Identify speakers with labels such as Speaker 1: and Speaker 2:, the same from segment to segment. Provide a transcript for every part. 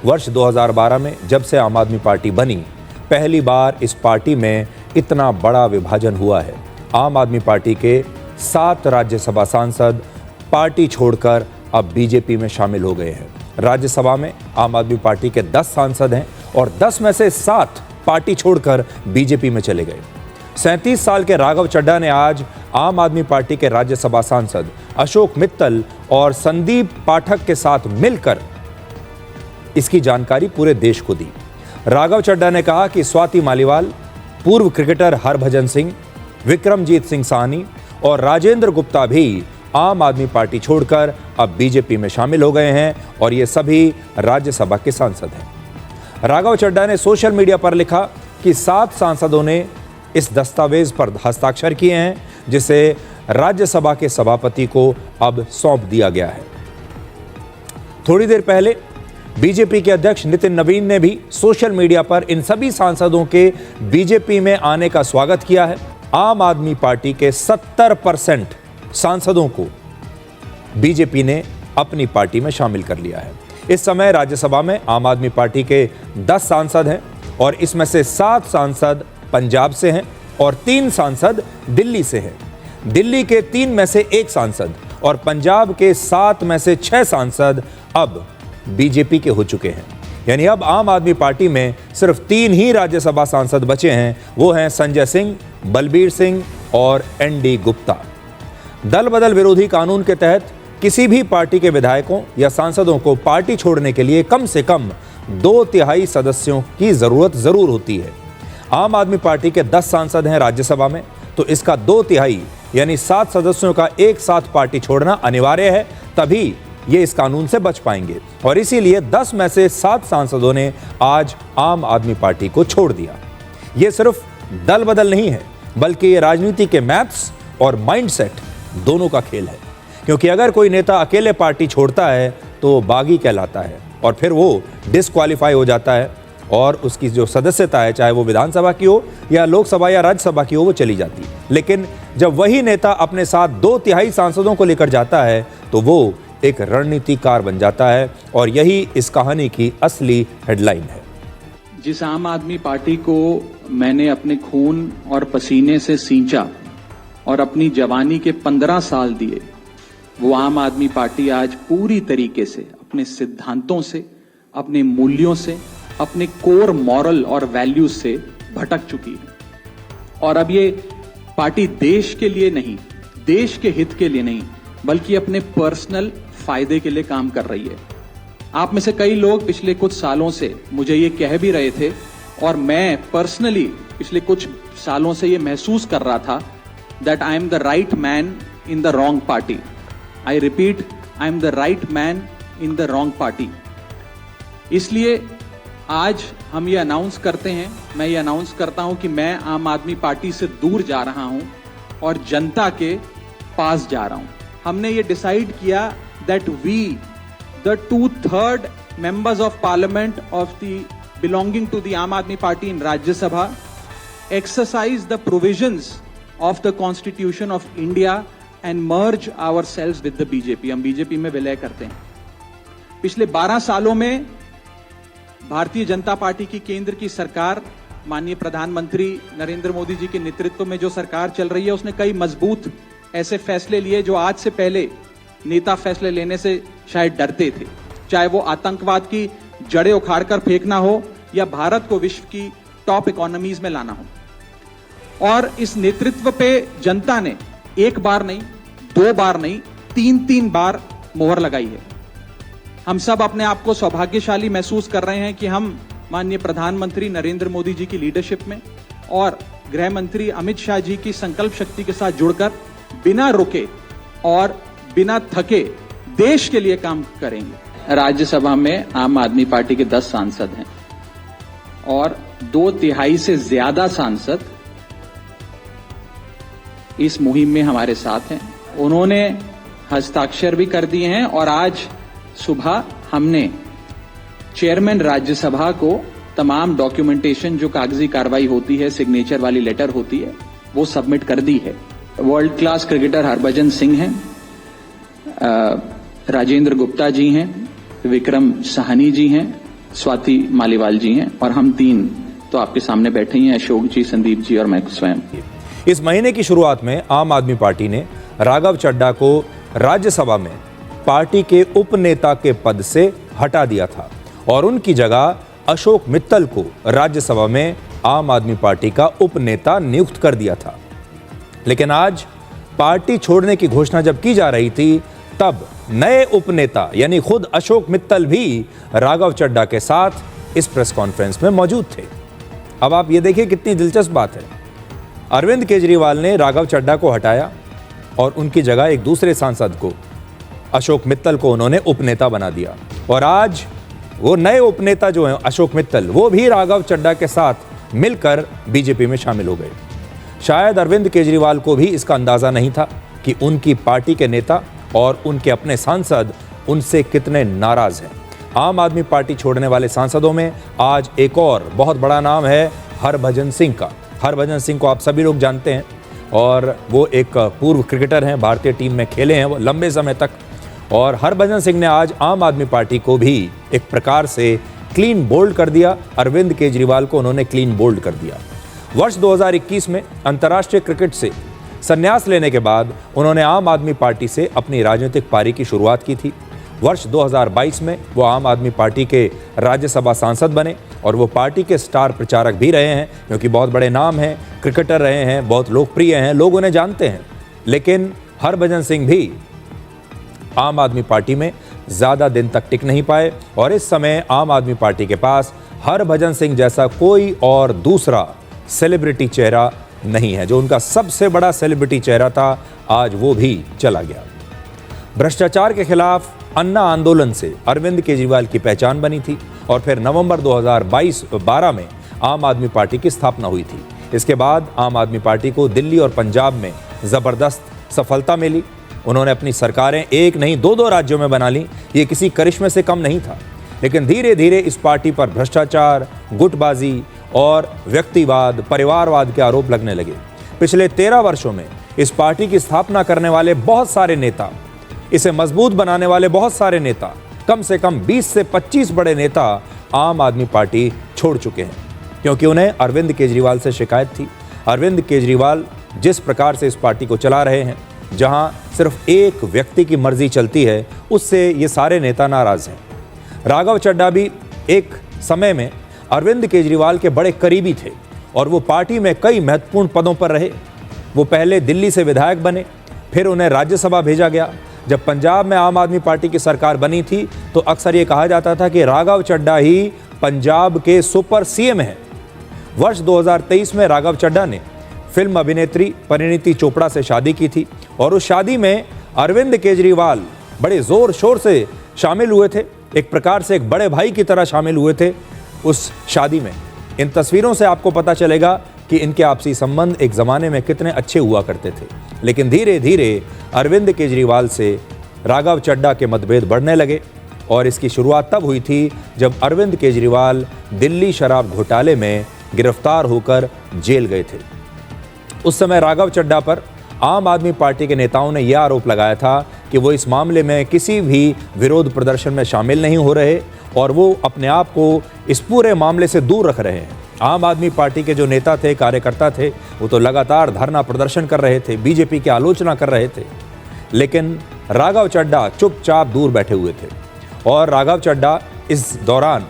Speaker 1: वर्ष 2012 में जब से आम आदमी पार्टी बनी, पहली बार इस पार्टी में इतना बड़ा विभाजन हुआ है। आम आदमी पार्टी के 7 राज्यसभा सांसद पार्टी छोड़कर अब बीजेपी में शामिल हो गए हैं। राज्यसभा में आम आदमी पार्टी के 10 सांसद हैं और 10 में से 7 पार्टी छोड़कर बीजेपी में चले गए। 37 साल के राघव चड्ढा ने आज आम आदमी पार्टी के राज्यसभा सांसद अशोक मित्तल और संदीप पाठक के साथ मिलकर इसकी जानकारी पूरे देश को दी। राघव चड्ढा ने कहा कि स्वाति मालीवाल, पूर्व क्रिकेटर हरभजन सिंह, विक्रमजीत सिंह साहनी और राजेंद्र गुप्ता भी आम आदमी पार्टी छोड़कर अब बीजेपी में शामिल हो गए हैं और ये सभी राज्यसभा के सांसद हैं। राघव चड्ढा ने सोशल मीडिया पर लिखा कि 7 सांसदों ने इस दस्तावेज पर हस्ताक्षर किए हैं, जिसे राज्यसभा के सभापति को अब सौंप दिया गया है। थोड़ी देर पहले बीजेपी के अध्यक्ष नितिन नवीन ने भी सोशल मीडिया पर इन सभी सांसदों के बीजेपी में आने का स्वागत किया है। आम आदमी पार्टी के 70% सांसदों को बीजेपी ने अपनी पार्टी में शामिल कर लिया है। इस समय राज्यसभा में आम आदमी पार्टी के 10 सांसद हैं और इसमें से 7 सांसद पंजाब से हैं और 3 सांसद दिल्ली से हैं। दिल्ली के 3 में से 1 सांसद और पंजाब के 7 में से 6 सांसद अब बीजेपी के हो चुके हैं। यानी अब आम आदमी पार्टी में सिर्फ 3 ही राज्यसभा सांसद बचे हैं, वो हैं संजय सिंह, बलबीर सिंह और एनडी गुप्ता। दल बदल विरोधी कानून के तहत किसी भी पार्टी के विधायकों या सांसदों को पार्टी छोड़ने के लिए कम से कम 2/3 सदस्यों की जरूरत जरूर होती है। आम आदमी पार्टी के 10 सांसद हैं राज्यसभा में, तो इसका 2/3 यानी 7 सदस्यों का एक साथ पार्टी छोड़ना अनिवार्य है, तभी ये इस कानून से बच पाएंगे। और इसीलिए 10 में से 7 सांसदों ने आज आम आदमी पार्टी को छोड़ दिया। ये सिर्फ दल बदल नहीं है, बल्कि ये राजनीति के मैथ्स और माइंडसेट दोनों का खेल है। क्योंकि अगर कोई नेता अकेले पार्टी छोड़ता है तो बागी कहलाता है और फिर वो डिस्क्वालीफाई हो जाता है और उसकी जो सदस्यता है, चाहे वो विधानसभा की हो या लोकसभा या राज्यसभा की हो, वो चली जाती है। लेकिन जब वही नेता अपने साथ 2/3 सांसदों को लेकर जाता है तो वो एक रणनीतिकार बन जाता है और यही इस कहानी की असली हेडलाइन है।
Speaker 2: जिस आम आदमी पार्टी को मैंने अपने खून और पसीने से सींचा और अपनी जवानी के 15 साल दिए, वो आम आदमी पार्टी आज पूरी तरीके से अपने सिद्धांतों से, अपने मूल्यों से, अपने कोर मॉरल और वैल्यूज से भटक चुकी है। और अब ये पार्टी देश के लिए नहीं, देश के हित के लिए नहीं, बल्कि अपने पर्सनल फायदे के लिए काम कर रही है। आप में से कई लोग पिछले कुछ सालों से मुझे ये कह भी रहे थे और मैं पर्सनली पिछले कुछ सालों से ये महसूस कर रहा था that I am the right man in the wrong party. I repeat, I am the right man in the wrong party. इसलिए आज हम ये अनाउंस करते हैं, मैं ये अनाउंस करता हूं कि मैं आम आदमी पार्टी से दूर जा रहा हूं और जनता के पास जा रहा हूं। हमने ये डिसाइड किया that we, the 2/3 members of parliament of the belonging to the Aam Aadmi Party in Rajya Sabha, exercise the provisions of the Constitution of India and merge ourselves with the BJP. हम BJP में विलय करते हैं। पिछले 12 सालों में Bharatiya Janata party की केंद्र की सरकार, माननीय प्रधानमंत्री नरेंद्र मोदी जी के नेतृत्व में जो सरकार चल रही है, उसने कई मजबूत ऐसे फैसले लिए जो आज से पहले नेता फैसले लेने से शायद डरते थे। चाहे वो आतंकवाद की जड़ें उखाड़कर फेंकना हो या भारत को विश्व की टॉप इकोनॉमीज में लाना हो। और इस नेतृत्व पे जनता ने 1 बार नहीं, 2 बार नहीं, 3 बार मोहर लगाई है। हम सब अपने आप को सौभाग्यशाली महसूस कर रहे हैं कि हम माननीय प्रधानमंत्री नरेंद्र मोदी जी की लीडरशिप में और गृह मंत्री अमित शाह जी की संकल्प शक्ति के साथ जुड़कर बिना रुके और बिना थके देश के लिए काम करेंगे। राज्यसभा में आम आदमी पार्टी के 10 सांसद हैं और 2/3 से ज्यादा सांसद इस मुहिम में हमारे साथ हैं। उन्होंने हस्ताक्षर भी कर दिए हैं और आज सुबह हमने चेयरमैन राज्यसभा को तमाम डॉक्यूमेंटेशन जो कागजी कार्रवाई होती है, सिग्नेचर वाली लेटर होती है, वो सबमिट कर दी है। World class cricketer Harbhajan Singh हैं, राजेंद्र गुप्ता जी हैं, विक्रम साहनी जी हैं स्वाति मालीवाल जी हैं और हम 3 तो आपके सामने बैठे ही हैं, अशोक जी, संदीप जी और मैं स्वयं।
Speaker 1: इस महीने की शुरुआत में आम आदमी पार्टी ने राघव चड्ढा को राज्यसभा में पार्टी के उपनेता के पद से हटा दिया था और उनकी जगह अशोक मित्तल को राज्यसभा में आम आदमी पार्टी का उपनेता नियुक्त कर दिया था। लेकिन आज पार्टी छोड़ने की घोषणा जब की जा रही थी, तब नए उपनेता यानी खुद अशोक मित्तल भी राघव चड्ढा के साथ इस प्रेस कॉन्फ्रेंस में मौजूद थे। अब आप ये देखिए कितनी दिलचस्प बात है। अरविंद केजरीवाल ने राघव चड्ढा को हटाया और उनकी जगह एक दूसरे सांसद को, अशोक मित्तल को, उन्होंने उपनेता बना दिया और आज वो नए उपनेता जो हैं अशोक मित्तल, वो भी राघव चड्ढा के साथ मिलकर बीजेपी में शामिल हो गए। शायद अरविंद केजरीवाल को भी इसका अंदाजा नहीं था कि उनकी पार्टी के नेता और उनके अपने सांसद उनसे कितने नाराज हैं। आम आदमी पार्टी छोड़ने वाले सांसदों में आज एक और बहुत बड़ा नाम है हरभजन सिंह का। हरभजन सिंह को आप सभी लोग जानते हैं और वो एक पूर्व क्रिकेटर हैं, भारतीय टीम में खेले हैं वो लंबे समय तक। और हरभजन सिंह ने आज आम आदमी पार्टी को भी एक प्रकार से क्लीन बोल्ड कर दिया। अरविंद केजरीवाल को उन्होंने क्लीन बोल्ड कर दिया। वर्ष 2021 में अंतर्राष्ट्रीय क्रिकेट से संन्यास लेने के बाद उन्होंने आम आदमी पार्टी से अपनी राजनीतिक पारी की शुरुआत की थी। वर्ष 2022 में वो आम आदमी पार्टी के राज्यसभा सांसद बने और वो पार्टी के स्टार प्रचारक भी रहे हैं, क्योंकि बहुत बड़े नाम हैं, क्रिकेटर रहे हैं, बहुत लोकप्रिय हैं, लोग उन्हें जानते हैं। लेकिन हरभजन सिंह भी आम आदमी पार्टी में ज़्यादा दिन तक टिक नहीं पाए और इस समय आम आदमी पार्टी के पास हरभजन सिंह जैसा कोई और दूसरा सेलिब्रिटी चेहरा नहीं है। जो उनका सबसे बड़ा सेलिब्रिटी चेहरा था, आज वो भी चला गया। भ्रष्टाचार के खिलाफ अन्ना आंदोलन से अरविंद केजरीवाल की पहचान बनी थी और फिर नवंबर 2012 में आम आदमी पार्टी की स्थापना हुई थी। इसके बाद आम आदमी पार्टी को दिल्ली और पंजाब में ज़बरदस्त सफलता मिली। उन्होंने अपनी सरकारें एक नहीं 2-2 राज्यों में बना ली। ये किसी करिश्मे से कम नहीं था। लेकिन धीरे धीरे इस पार्टी पर भ्रष्टाचार, गुटबाजी और व्यक्तिवाद, परिवारवाद के आरोप लगने लगे। पिछले 13 वर्षों में इस पार्टी की स्थापना करने वाले बहुत सारे नेता, इसे मजबूत बनाने वाले बहुत सारे नेता, कम से कम 20 से 25 बड़े नेता आम आदमी पार्टी छोड़ चुके हैं, क्योंकि उन्हें अरविंद केजरीवाल से शिकायत थी। अरविंद केजरीवाल जिस प्रकार से इस पार्टी को चला रहे हैं, जहां सिर्फ एक व्यक्ति की मर्जी चलती है, उससे ये सारे नेता नाराज हैं। राघव चड्ढा भी एक समय में अरविंद केजरीवाल के बड़े करीबी थे और वो पार्टी में कई महत्वपूर्ण पदों पर रहे। वो पहले दिल्ली से विधायक बने, फिर उन्हें राज्यसभा भेजा गया। जब पंजाब में आम आदमी पार्टी की सरकार बनी थी तो अक्सर ये कहा जाता था कि राघव चड्ढा ही पंजाब के सुपर सीएम हैं। वर्ष 2023 में राघव चड्ढा ने फिल्म अभिनेत्री परिणीति चोपड़ा से शादी की थी और उस शादी में अरविंद केजरीवाल बड़े जोर शोर से शामिल हुए थे। एक प्रकार से एक बड़े भाई की तरह शामिल हुए थे उस शादी में। इन तस्वीरों से आपको पता चलेगा कि इनके आपसी संबंध एक ज़माने में कितने अच्छे हुआ करते थे। लेकिन धीरे धीरे अरविंद केजरीवाल से राघव चड्ढा के मतभेद बढ़ने लगे और इसकी शुरुआत तब हुई थी जब अरविंद केजरीवाल दिल्ली शराब घोटाले में गिरफ्तार होकर जेल गए थे। उस समय राघव चड्ढा पर आम आदमी पार्टी के नेताओं ने यह आरोप लगाया था कि वो इस मामले में किसी भी विरोध प्रदर्शन में शामिल नहीं हो रहे और वो अपने आप को इस पूरे मामले से दूर रख रहे हैं। आम आदमी पार्टी के जो नेता थे, कार्यकर्ता थे, वो तो लगातार धरना प्रदर्शन कर रहे थे, बीजेपी की आलोचना कर रहे थे। लेकिन राघव चड्ढा चुपचाप दूर बैठे हुए थे और राघव चड्ढा इस दौरान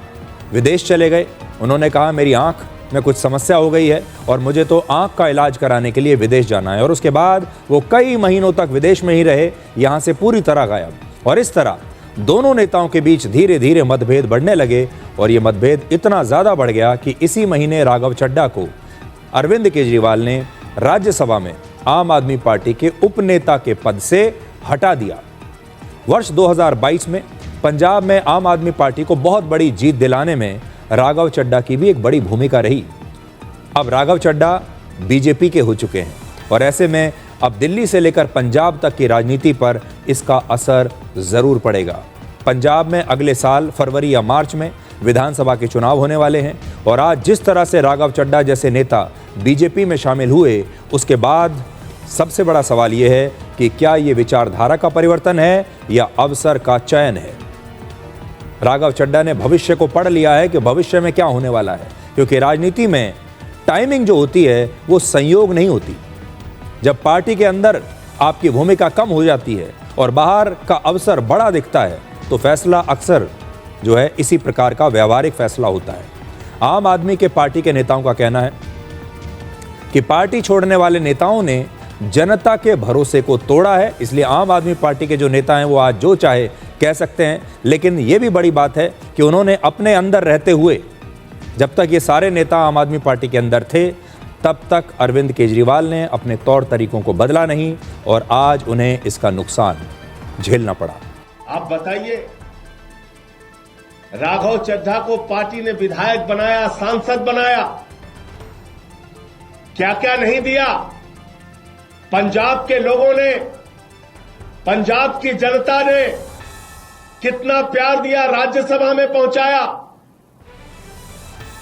Speaker 1: विदेश चले गए। उन्होंने कहा मेरी आँख में कुछ समस्या हो गई है और मुझे तो आँख का इलाज कराने के लिए विदेश जाना है। और उसके बाद वो कई महीनों तक विदेश में ही रहे, यहाँ से पूरी तरह गायब। और इस तरह दोनों नेताओं के बीच धीरे धीरे मतभेद बढ़ने लगे और ये मतभेद इतना ज़्यादा बढ़ गया कि इसी महीने राघव चड्ढा को अरविंद केजरीवाल ने राज्यसभा में आम आदमी पार्टी के उपनेता के पद से हटा दिया। वर्ष 2022 में पंजाब में आम आदमी पार्टी को बहुत बड़ी जीत दिलाने में राघव चड्ढा की भी एक बड़ी भूमिका रही। अब राघव चड्ढा बीजेपी के हो चुके हैं और ऐसे में अब दिल्ली से लेकर पंजाब तक की राजनीति पर इसका असर ज़रूर पड़ेगा। पंजाब में अगले साल फरवरी या मार्च में विधानसभा के चुनाव होने वाले हैं और आज जिस तरह से राघव चड्ढा जैसे नेता बीजेपी में शामिल हुए, उसके बाद सबसे बड़ा सवाल ये है कि क्या ये विचारधारा का परिवर्तन है या अवसर का चयन है। राघव चड्ढा ने भविष्य को पढ़ लिया है कि भविष्य में क्या होने वाला है, क्योंकि राजनीति में टाइमिंग जो होती है वो संयोग नहीं होती। जब पार्टी के अंदर आपकी भूमिका कम हो जाती है और बाहर का अवसर बड़ा दिखता है तो फैसला अक्सर जो है इसी प्रकार का व्यवहारिक फैसला होता है। आम आदमी के पार्टी के नेताओं का कहना है कि पार्टी छोड़ने वाले नेताओं ने जनता के भरोसे को तोड़ा है, इसलिए आम आदमी पार्टी के जो नेता हैं वो आज जो चाहे कह सकते हैं। लेकिन ये भी बड़ी बात है कि उन्होंने अपने अंदर रहते हुए, जब तक ये सारे नेता आम आदमी पार्टी के अंदर थे तब तक अरविंद केजरीवाल ने अपने तौर तरीकों को बदला नहीं और आज उन्हें इसका नुकसान झेलना पड़ा।
Speaker 3: आप बताइए, राघव चड्ढा को पार्टी ने विधायक बनाया, सांसद बनाया, क्या क्या नहीं दिया। पंजाब के लोगों ने, पंजाब की जनता ने कितना प्यार दिया, राज्यसभा में पहुंचाया।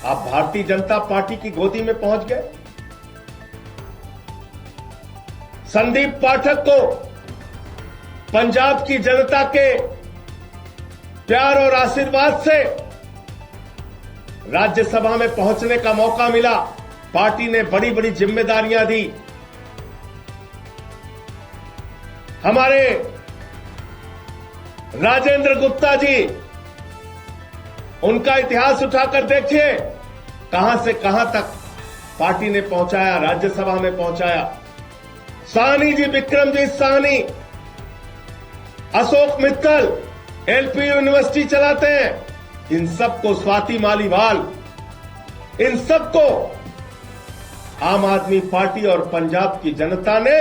Speaker 3: आप भारतीय जनता पार्टी की गोदी में पहुंच गए। संदीप पाठक को पंजाब की जनता के प्यार और आशीर्वाद से राज्यसभा में पहुंचने का मौका मिला। पार्टी ने बड़ी बड़ी जिम्मेदारियां दी। हमारे राजेंद्र गुप्ता जी, उनका इतिहास उठाकर देखिए, कहां से कहां तक पार्टी ने पहुंचाया, राज्यसभा में पहुंचाया। साहनी जी, विक्रमजीत साहनी, अशोक मित्तल एलपी यूनिवर्सिटी चलाते हैं। इन सबको, स्वाति मालीवाल, इन सबको आम आदमी पार्टी और पंजाब की जनता ने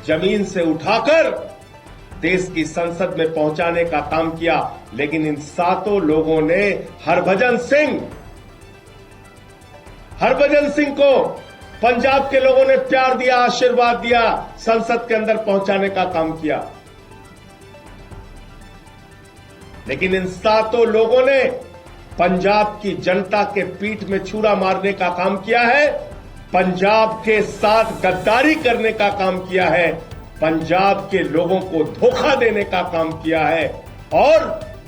Speaker 3: जमीन से उठाकर देश की संसद में पहुंचाने का काम किया। लेकिन इन सातों लोगों ने हरभजन सिंह को पंजाब के लोगों ने प्यार दिया, आशीर्वाद दिया, संसद के अंदर पहुंचाने का काम किया। लेकिन इन सातों लोगों ने पंजाब की जनता के पीठ में छुरा मारने का काम किया है, पंजाब के साथ गद्दारी करने का काम किया है, पंजाब के लोगों को धोखा देने का काम किया है और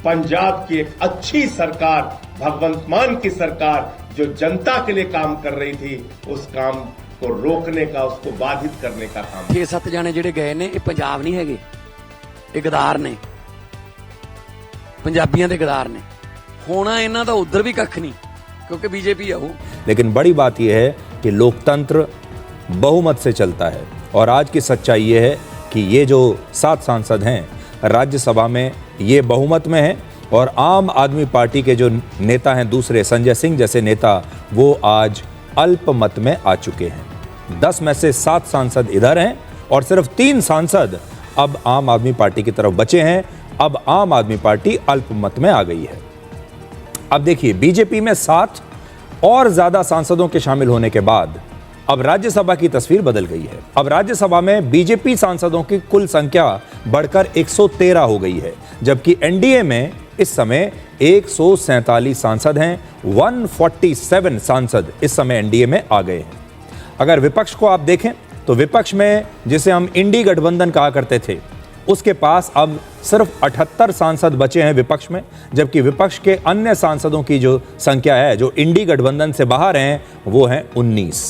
Speaker 3: पंजाब की एक अच्छी सरकार, भगवंत मान की सरकार जो जनता के लिए काम कर रही थी, उस काम को रोकने का, उसको बाधित करने का काम।
Speaker 4: 6-7 जाने ਜਿਹੜੇ ਗਏ ਨੇ ਇਹ ਪੰਜਾਬ ਨਹੀਂ ਹੈਗੇ, ਇਹ ਗਦਾਰ ਨੇ, ਪੰਜਾਬੀਆਂ ਦੇ ਗਦਾਰ ਨੇ। ਹੋਣਾ ਇਹਨਾਂ ਦਾ ਉਧਰ ਵੀ ਕੱਖ ਨਹੀਂ क्योंकि बीजेपी है वो।
Speaker 1: लेकिन बड़ी बात यह है कि लोकतंत्र बहुमत से चलता है और आज की सच्चाई ये है कि ये जो 7 सांसद हैं राज्यसभा में ये बहुमत में हैं और आम आदमी पार्टी के जो नेता हैं दूसरे, संजय सिंह जैसे नेता, वो आज अल्पमत में आ चुके हैं। 10 में से 7 सांसद इधर हैं और सिर्फ 3 सांसद अब आम आदमी पार्टी की तरफ बचे हैं। अब आम आदमी पार्टी अल्पमत में आ गई है। अब देखिए, बीजेपी में 7 और ज्यादा सांसदों के शामिल होने के बाद अब राज्यसभा की तस्वीर बदल गई है। अब राज्यसभा में बीजेपी सांसदों की कुल संख्या बढ़कर 113 हो गई है, जबकि एनडीए में इस समय 147 सांसद हैं। 147 सांसद इस समय एनडीए में आ गए हैं। अगर विपक्ष को आप देखें तो विपक्ष में, जिसे हम इंडी गठबंधन कहा करते थे, उसके पास अब सिर्फ 78 सांसद बचे हैं विपक्ष में, जबकि विपक्ष के अन्य सांसदों की जो संख्या है, जो इंडी गठबंधन से बाहर हैं, वो हैं 19।